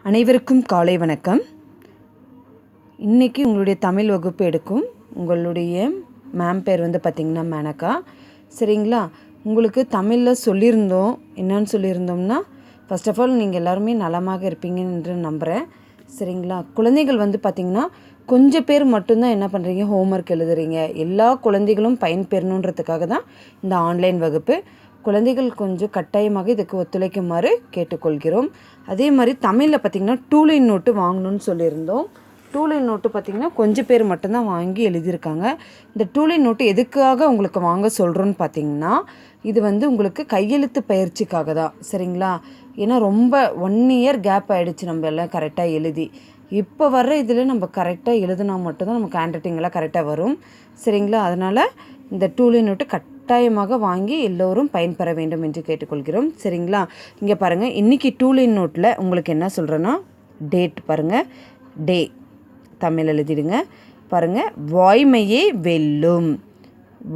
அனைவருக்கும் காலை வணக்கம். இன்றைக்கி உங்களுடைய தமிழ் வகுப்பு எடுக்கும் உங்களுடைய மேம் பேர் பார்த்திங்கன்னா மேனகா. சரிங்களா, உங்களுக்கு தமிழில் சொல்லியிருந்தோம். என்னன்னு சொல்லியிருந்தோம்னா, ஃபர்ஸ்ட் ஆஃப் ஆல் நீங்கள் எல்லாருமே நலமாக இருப்பீங்க என்று நம்புகிறேன். சரிங்களா, குழந்தைகள் பார்த்திங்கன்னா கொஞ்சம் பேர் மட்டும்தான் என்ன பண்ணுறீங்க, ஹோம்ஒர்க் எழுதுறீங்க. எல்லா குழந்தைகளும் பயன்பெறணுன்றதுக்காக தான் இந்த ஆன்லைன் வகுப்பு. குழந்தைகள் கொஞ்சம் கட்டாயமாக இதுக்கு ஒத்துழைக்குமாறு கேட்டுக்கொள்கிறோம். அதே மாதிரி தமிழில் பார்த்திங்கன்னா 2 லைன் நோட்டு வாங்கணும்னு சொல்லியிருந்தோம். 2 லைன் நோட்டு பார்த்திங்கன்னா கொஞ்சம் பேர் மட்டும்தான் வாங்கி எழுதியிருக்காங்க. இந்த 2 லைன் நோட்டு எதுக்காக உங்களுக்கு வாங்க சொல்கிறோன்னு பார்த்திங்கன்னா, இது உங்களுக்கு கையெழுத்து பயிற்சிக்காக தான். சரிங்களா, ஏன்னா ரொம்ப 1 இயர் கேப் ஆகிடுச்சு நம்ம எல்லாம் கரெக்டாக எழுதி. இப்போ வர்ற இதில் நம்ம கரெக்டாக எழுதுனா மட்டும்தான் நமக்கு ஹேண்ட் ரைட்டிங்கெல்லாம் கரெக்டாக வரும். சரிங்களா, அதனால் இந்த 2 லைன் நோட்டு கட்டாயமாக வாங்கி எல்லோரும் பயன்பெற வேண்டும் என்று கேட்டுக்கொள்கிறோம். சரிங்களா, இங்கே பாருங்கள், இன்றைக்கி 2 லைன் நோட்டில் உங்களுக்கு என்ன சொல்கிறேன்னா, டேட் பாருங்கள், டே தமிழ் எழுதிடுங்க. பாருங்கள், வாய்மையே வெல்லும்,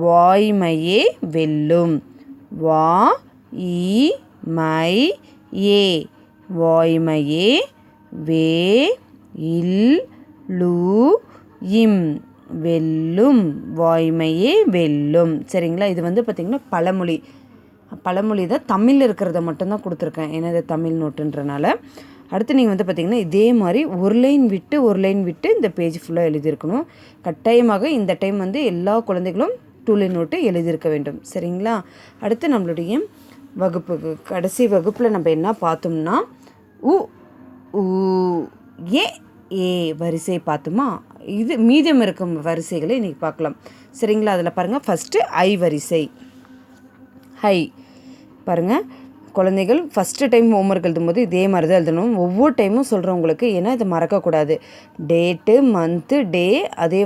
வாய்மையே வெல்லும், வா இ மை ஏ, வாய்மையே, வே இல் லு இம், வெல்லும், வாய்மையே வெல்லும். சரிங்களா, இது பார்த்திங்கன்னா பழமொழி தான். தமிழில் இருக்கிறத மட்டும்தான் கொடுத்துருக்கேன், ஏன்னா இது தமிழ் நோட்டுன்றனால. அடுத்து நீங்கள் பார்த்திங்கன்னா இதே மாதிரி ஒரு லைன் விட்டு இந்த பேஜ் ஃபுல்லாக எழுதியிருக்கணும். கட்டாயமாக இந்த டைம் எல்லா குழந்தைகளும் 2 லைன் நோட்டு எழுதியிருக்க வேண்டும். சரிங்களா, அடுத்து நம்மளுடைய வகுப்புக்கு கடைசி வகுப்பில் நம்ம என்ன பார்த்தோம்னா, உ ஊ ஏ ஏ வரிசை பார்த்தோமா. இது மீதம் இருக்கும் வரிசைகளை இன்றைக்கி பார்க்கலாம். சரிங்களா, அதில் பாருங்கள், ஃபஸ்ட்டு ஐ வரிசை. ஹை பாருங்கள், குழந்தைகள் ஃபஸ்ட்டு டைம் ஹோம்ஒர்க் எழுதும்போது இதே மாதிரி தான் எழுதணும். ஒவ்வொரு டைமும் சொல்கிறவங்களுக்கு, ஏன்னா இதை மறக்கக்கூடாது. டேட்டு, மந்த்து, டே, அதே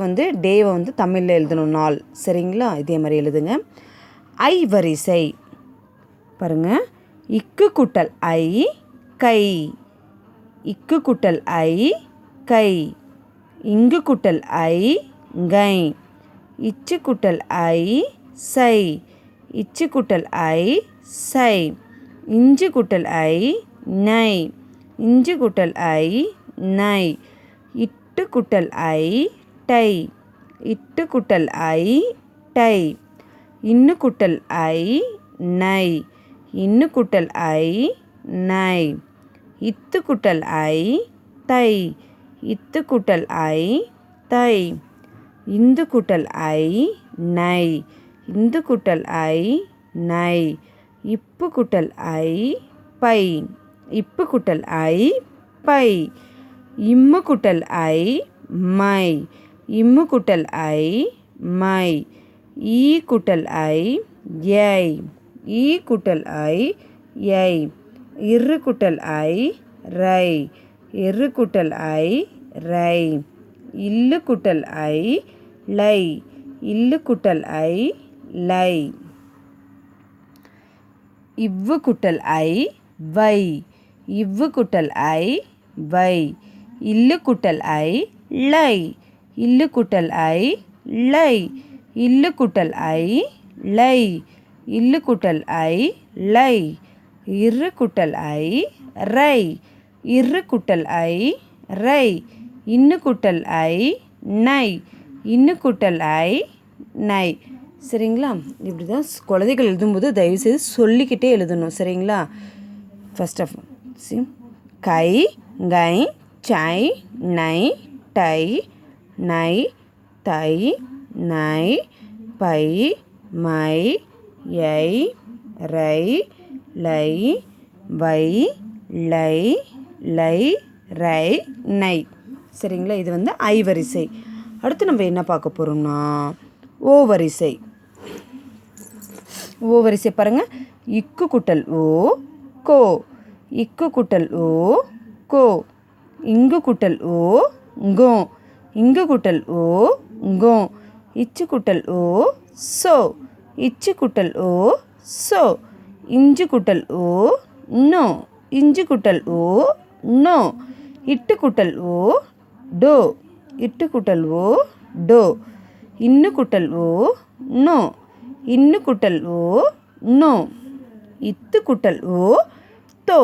டேவை தமிழில் எழுதணும், நாள். சரிங்களா, இதே மாதிரி எழுதுங்க. ஐ வரிசை பாருங்கள், இக்கு கூட்டல் ஐ கை, இக்கு கூட்டல் ஐ கை, இங்கு கூட்டல் ஐ கை, இச்சு கூட்டல் ஐ சை, இச்சு கூட்டல் ஐ சை, இஞ்சு கூட்டல் ஐ நை, இஞ்சு கூட்டல் ஐ நை, இட்டு கூட்டல் ஐ டை, இட்டு கூட்டல் ஐ டை, இன்னு கூட்டல் ஐ நை, இன்னு கூட்டல் ஐ நை, இத்து கூட்டல் ஐ தை, இத்து கூட்டல் ஐ தை, இந்து கூட்டல் ஐ நை, இந்து கூட்டல் ஐ நை, இப்பு கூட்டல் ஐ பை, இப்பு கூட்டல் ஐ பை, இம்மு கூட்டல் ஐ மை, இம்மு கூட்டல் ஐ மை, ஈ கூட்டல் ஐ யை, ஈ கூட்டல் ஐ யை, இரு கூட்டல் ஐ ரை, இரு கூட்டல் ஐ ரை, இல்லு கூட்டல் ஐ லை, இல்லு கூட்டல் ஐ லை, இவ்வு கூட்டல் ஐ வை, இவ்வு கூட்டல் ஐ வை, இல்லு கூட்டல் ஐ லை, இல்லு கூட்டல் ஐ லை, இல்லு கூட்டல் ஐ லை, இல்லு கூட்டல் ஐ லை, இரு கூட்டல் ஐ ரை, இரு கூட்டல் ஐ ரை, இன்னு கூட்டல் ஐ நை, இன்னு கூட்டல் ஐ நை. சரிங்களா, இப்படி தான் குழந்தைகள் எழுதும்போது தயவுசெய்து சொல்லிக்கிட்டே எழுதணும். சரிங்களா, ஃபர்ஸ்ட் ஆஃப் கை கை சை நை டை நை தை நை பை மை யை ரை லை வை லை லை ரை நை. சரிங்களா, இது ஐ வரிசை. அடுத்து நம்ம என்ன பார்க்க போகிறோம்னா, ஓ வரிசை. ஓ வரிசை பாருங்கள், இக்கு கூட்டல் ஓ கோ, இக்கு கூட்டல் ஓ கோ, இங்கு கூட்டல் ஓ கோ, இங்கு கூட்டல் ஓ கோ, இச்சு கூட்டல் ஓ சோ, இச்சு கூட்டல் ஓ சோ, இஞ்சு கூட்டல் ஓ நோ, இஞ்சு கூட்டல் ஓ நோ, இட்டு கூட்டல் ஓ டோ, இட்டு கூட்டல் ஓ டோ, இன்னு கூட்டல் ஓ நோ, இன்னு கூட்டல் ஓ நோ, இத்து கூட்டல் ஓ தோ,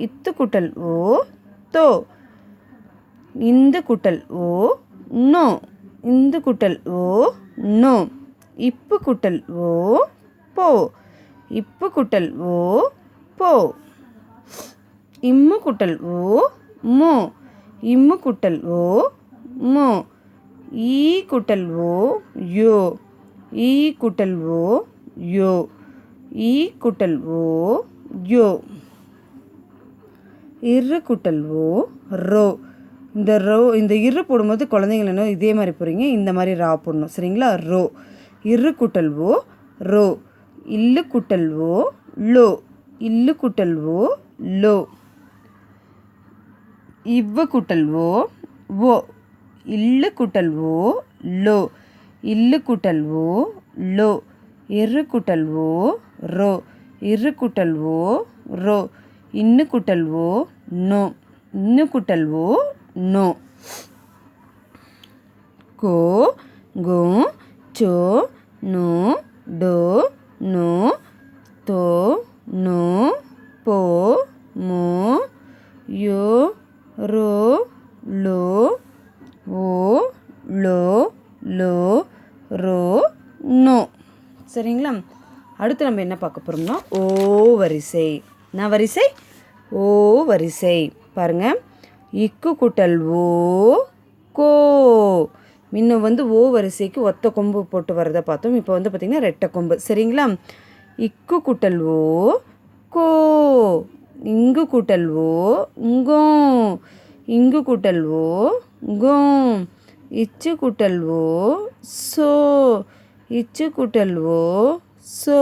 இத்து கூட்டல் ஓ தோ. இந்து கூட்டல் ஓ நோ. இந்து கூட்டல் ஓ நோ. இப்பு கூட்டல் ஓ போ. இப்பு கூட்டல் ஓ போ. இம்மு கூட்டல் ஓ மோ. இம்மு கூட்டல் ஓ மோ. ஈ கூட்டல் ஓ யோ. ஈ கூட்டல் ஓ யோ. ஈ கூட்டல் ஓ யோ. இரு கூட்டல் ஓ ரோ. இந்த இரு போடும்போது குழந்தைங்கள என்ன இதே மாதிரி போகிறீங்க, இந்த மாதிரி ரா போடணும். சரிங்களா? ரோ. இரு கூட்டல் ஓ ரோ. இல்லு கூட்டல் ஓ லோ. இல்லு கூட்டல் ஓ லோ. இவ்வு கூட்டல் ஓ ஓ. இல்லு கூட்டல் ஓ லோ. இல்லு கூட்டல் ஓ லோ. இரு கூட்டல் ஓ ரோ. இரு கூட்டல் ஓ ரோ. இன்னு கூட்டல் ஓ நோ. இன்னு கூட்டல் ஓ நோ. கோ கோ சோ நோ டோ நோ தோ நோ போ மோ யோ ரோ லோ ஓ லோ லோ ரோ நோ. சரிங்களா? அடுத்து நம்ம என்ன பார்க்க போகிறோம்னா ஓ வரிசை. என்ன வரிசை? ஓ வரிசை. பாருங்கள். இக்கு கூட்டல் ஓ கோ. முன்ன ஓ வரிசைக்கு ஒத்த கொம்பு போட்டு வரதை பார்த்தோம். இப்போ பார்த்திங்கன்னா ரெட்டை கொம்பு. சரிங்களா? இக்கு கூட்டல் ஓ கோ. இங்கு கூட்டல் ஓ ngோ. இங்கு கூட்டல் ஓ ngோ. இச்சு கூட்டல் ஓ சோ. இச்சு கூட்டல் ஓ சோ.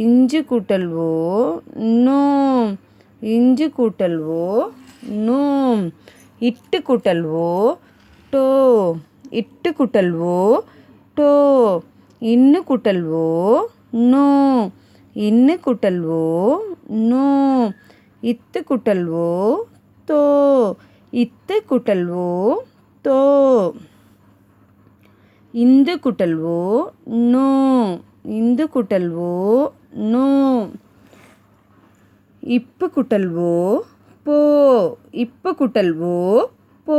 இஞ்சு கூட்டல் ஓ நோ. இஞ்சு கூட்டல் ஓ நோ. இட்டு கூட்டல் ஓ டோ. இட்டு கூட்டல் ஓ டோ. இன்னு கூட்டல் ஓ நோ. இன்னு கூட்டல் ஓ நோ. இத்து கூட்டல் ஓ தோ. இத்து கூட்டல் ஓ தோ. இந்து கூட்டல் ஓ நோ. இந்து கூட்டல் ஓ நோ. இப்பு கூட்டல் ஓ போ. இப்பு கூட்டல் ஓ போ.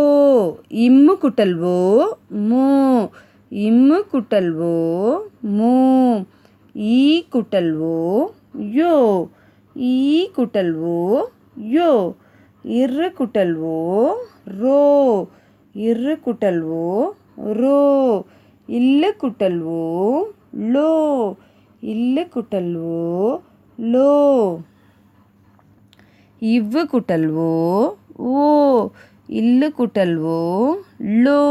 இம்மு கூட்டல் ஓ மோ. இம்மு கூட்டல் ஓ மோ. ஈ கூட்டல் ஓ யோ. ஈ கூட்டல் ஓ யோ. இரு கூட்டல் ஓ ரோ. இரு கூட்டல் ஓ ரோ. இல்லு கூட்டல் ஓ லோ. இல்லு கூட்டல் ஓ லோ. இவ்வு கூட்டல் ஓ ஓ. இல்லு கூட்டல் ஓ லோ.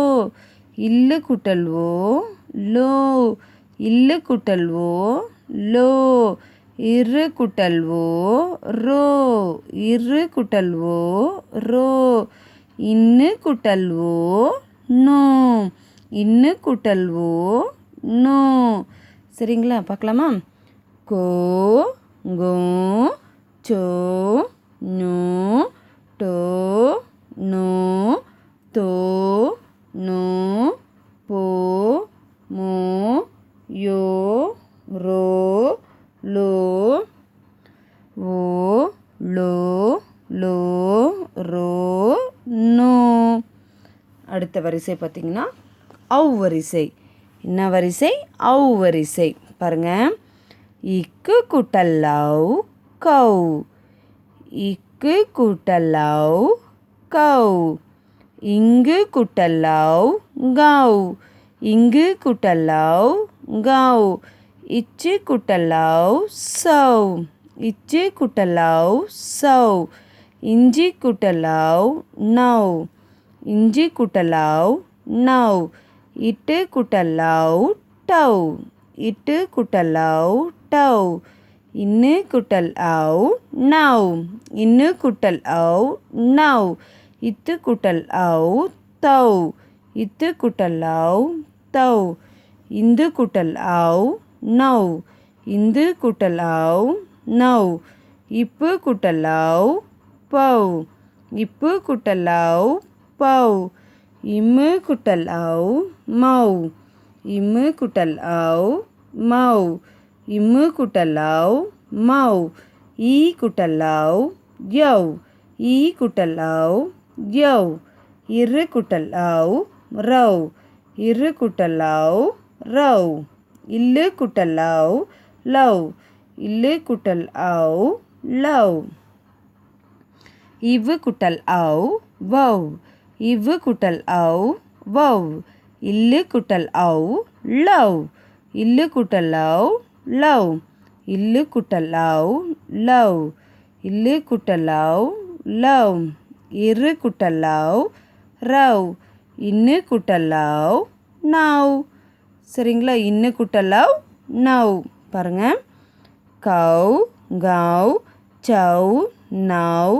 இல்லு கூட்டல் ஓ லோ. இல்லு கூட்டல் ஓ லோ. இரு கூட்டல் ஓ ரோ. இரு கூட்டல் ஓ ரோ. இன்னு கூட்டல் ஓ நோ. இன்னு கூட்டல் ஓ நோ. சரிங்களா? பார்க்கலாமா? கோ கோ சோ நோ டோ நோ தோ நோ போ மோ யோ ரோ லோ ஓ லோ லோ ரோ நோ. அடுத்த வரிசை பார்த்திங்கன்னா ஔ வரிசை. என்ன வரிசை? ஔ வரிசை. பாருங்கள். இக்கு கூட்டல் ஔ கௌ. இக்கு கூட்டல் ஔ கௌ. இங்கு கூட்டல் ஔ கௌ. இங்கு கூட்டல் ஔ கௌ. இச்சு கூட்டல் ஔ சௌ. இச்சு கூட்டல் ஔ சௌ. இஞ்சி கூட்டல் ஔ நௌ. இஞ்சி கூட்டல் ஔ நௌ. இட்டு கூட்டல் ஔ டௌ. இட்டு கூட்டல் ஔ டௌ. இன்னு கூட்டல் ஔ நௌ. இன்னு கூட்டல் ஔ நௌ. இத்து கூட்டல் ஔ தௌ. இத்து கூட்டல் ஔ தௌ. இந்து கூட்டல் ஔ நௌ. இந்து கூட்டல் ஔ நௌ. இப்பு கூட்டல் ஔ பௌ. இப்பு கூட்டல் ஔ பௌ. இம்மு கூட்டல் ஔ மௌ. இம்மு கூட்டல் ஔ மௌ. இம்மு கூட்டல் ஔ மௌ. ஈ கூட்டல் ஔ யௌ. ஈ குட்டல் ஔ யவ். இரு குட்டல் ஔ ரவ். இரு குட்டல் ஔ ரவ். இல்லு குட்டல் ஔ லவ். இல்லு குட்டல் ஔ லவ். இவ்வு குட்டல் ஔ வவ். இவ்வு குட்டல் ஔ வவ். இல்லு குட்டல் ஔ லவ். இல்லு குட்டல் ஔ லவ். இல்லு குட்டல் ஔ லவ். இல்லு குட்டல் ஔ லவ். இரு குட்டல் ஔ ரவ். இன்னு குட்டல் ஔ நவ். சரிங்களா? இன்னு குட்டல் ஔ நவ். பாருங்க. கவ் கவ் சவ் நவ்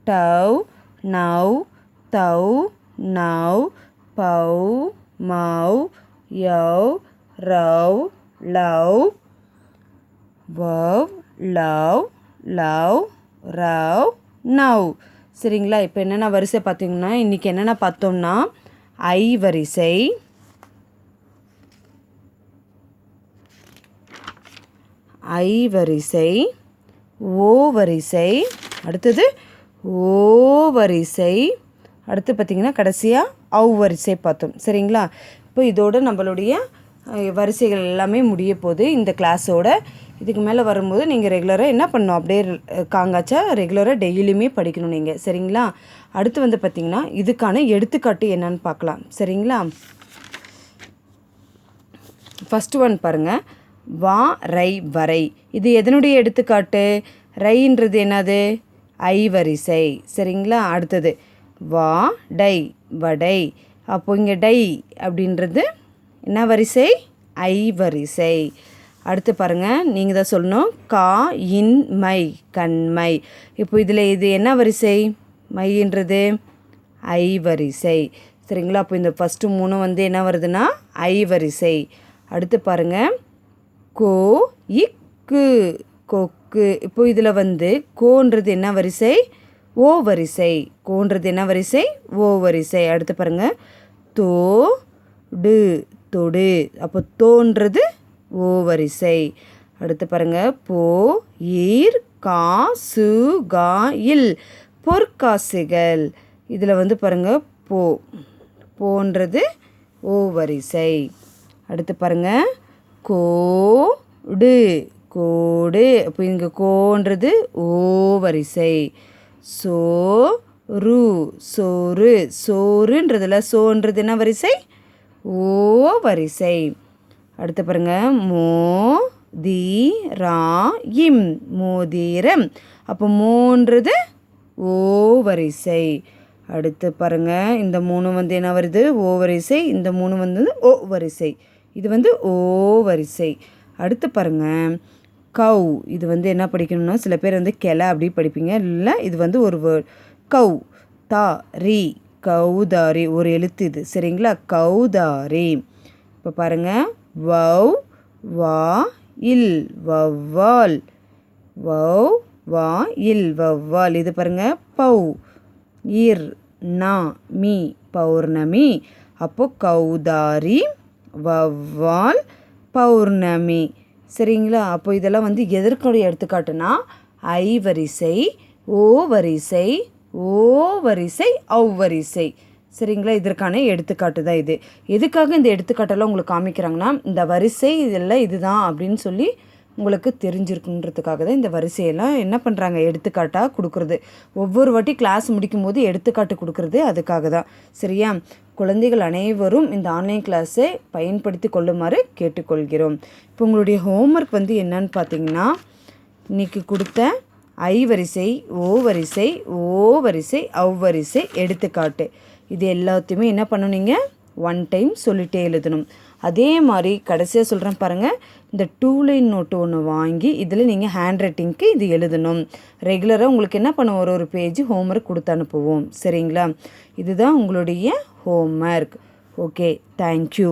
டவ் நவ் தவ் நவ் பவ் மவ் யவ் ரவ் லவ் வவ் லவ் லவ் ரவ் நவ். சரிங்களா? இப்போ என்னென்ன வரிசை பார்த்தீங்கன்னா, இன்றைக்கி என்னென்ன பார்த்தோம்னா, ஐ வரிசை, ஐ வரிசை, ஓ வரிசை, அடுத்தது ஓ வரிசை, அடுத்து பார்த்திங்கன்னா கடைசியாக ஔ வரிசை பார்த்தோம். சரிங்களா? இப்போ இதோட நம்மளுடைய வரிசைகள் எல்லாமே முடிய போகுது இந்த கிளாஸோட. இதுக்கு மேலே வரும்போது நீங்கள் ரெகுலராக என்ன பண்ணணும், அப்படியே காங்காச்சா ரெகுலராக டெய்லியுமே படிக்கணும் நீங்கள். சரிங்களா? அடுத்து வந்து பார்த்திங்கன்னா இதுக்கான எடுத்துக்காட்டு என்னன்னு பார்க்கலாம். சரிங்களா? ஃபஸ்ட்டு ஒன் பாருங்கள். வா ரை வரை. இது எதனுடைய எடுத்துக்காட்டு? ரைன்றது என்னது? ஐ வரிசை. சரிங்களா? அடுத்தது வா டை வடை. அப்போ இங்கே டை அப்படின்றது என்ன வரிசை? ஐ வரிசை. அடுத்து பாருங்கள், நீங்கள் தான் சொல்லணும். கா இன் மை கண்மை. இப்போ இதில் இது என்ன வரிசை? மைன்றது ஐ வரிசை. சரிங்களா? அப்போ இந்த ஃபஸ்ட்டு 3 வந்து என்ன வருதுன்னா ஐ வரிசை. அடுத்து பாருங்கள். கோ இக்கு கொக்கு. இப்போ இதில் வந்து கோன்றது என்ன வரிசை? ஓ வரிசை. கோன்றது என்ன வரிசை? ஓ வரிசை. அடுத்து பாருங்கள். தோ டு தொடு. அப்போ தோன்றது ஓ வரிசை. அடுத்து பாருங்கள். போ ஈர் கா சு கா இல் பொற்காசுகள். இதில் வந்து பாருங்கள் போ போன்றது ஓ வரிசை. அடுத்து பாருங்கள். கோடு கோடு. அப்போ இங்கே கோன்றது ஓ வரிசை. சோறு சோறு. சோறுன்றதில் சோன்றது என்ன வரிசை? ஓ வரிசை. அடுத்து பாருங்கள். மோ தி ரா இம் மோதிரம். அப்போ மோன்றது ஓ வரிசை. அடுத்து பாருங்கள். இந்த 3 வந்து என்ன வருது? ஓ வரிசை. இந்த 3 வந்து ஓ வரிசை. இது வந்து ஓ வரிசை. அடுத்து பாருங்கள். கவ். இது வந்து என்ன படிக்கணும்னா, சில பேர் வந்து கிளை அப்படி படிப்பீங்க. இல்லை, இது வந்து ஒரு வேர்ட். கவ் தா ரி கௌதாரி. ஒரு எழுத்து இது. சரிங்களா? கௌதாரி. இப்போ பாருங்கள். வவ் வா இல் வவ்வால். வவ் வா இல் வவ்வால். இது பாருங்கள். பவ் இர் நா மீ பௌர்ணமி. அப்போது கௌதாரி வவ்வால் பௌர்ணமி. சரிங்களா? அப்போ இதெல்லாம் வந்து எதற்குடைய எடுத்துக்காட்டுனா ஐ வரிசை, ஓ வரிசை, ஓ வரிசை, ஔ வரிசை. சரிங்களா? இதற்கான எடுத்துக்காட்டு தான் இது. எதுக்காக இந்த எடுத்துக்காட்டெல்லாம் உங்களுக்கு காமிக்கிறாங்கன்னா, இந்த வரிசை இதெல்லாம் இதுதான் அப்படின்னு சொல்லி உங்களுக்கு தெரிஞ்சிருக்குன்றதுக்காக தான் இந்த வரிசையெல்லாம் என்ன பண்ணுறாங்க, எடுத்துக்காட்டாக கொடுக்குறது. ஒவ்வொரு வாட்டி கிளாஸ் முடிக்கும் போது எடுத்துக்காட்டு கொடுக்குறது அதுக்காக தான். சரியா? குழந்தைகள் அனைவரும் இந்த ஆன்லைன் கிளாஸை பயன்படுத்தி கொள்ளுமாறு கேட்டுக்கொள்கிறோம். இப்போ உங்களுடைய ஹோம்ஒர்க் வந்து என்னன்னு பார்த்தீங்கன்னா, இன்றைக்கி கொடுத்த ஐ வரிசை, ஓ வரிசை, ஓ வரிசை, ஔ வரிசை எடுத்துக்காட்டு இது எல்லாத்தையுமே என்ன பண்ணணுங்க, 1 டைம் சொல்லிட்டே எழுதணும். அதே மாதிரி கடைசியாக சொல்கிறேன் பாருங்கள். இந்த 2 லைன் நோட்டு ஒன்று வாங்கி இதில் நீங்கள் ஹேண்ட் ரைட்டிங்க்கு இது எழுதணும். ரெகுலராக உங்களுக்கு என்ன பண்ண ஒரு பேஜ் ஹோம்ஒர்க் கொடுத்து அனுப்புவோம். சரிங்களா? இதுதான் உங்களுடைய ஹோம்ஒர்க். Okay, thank you.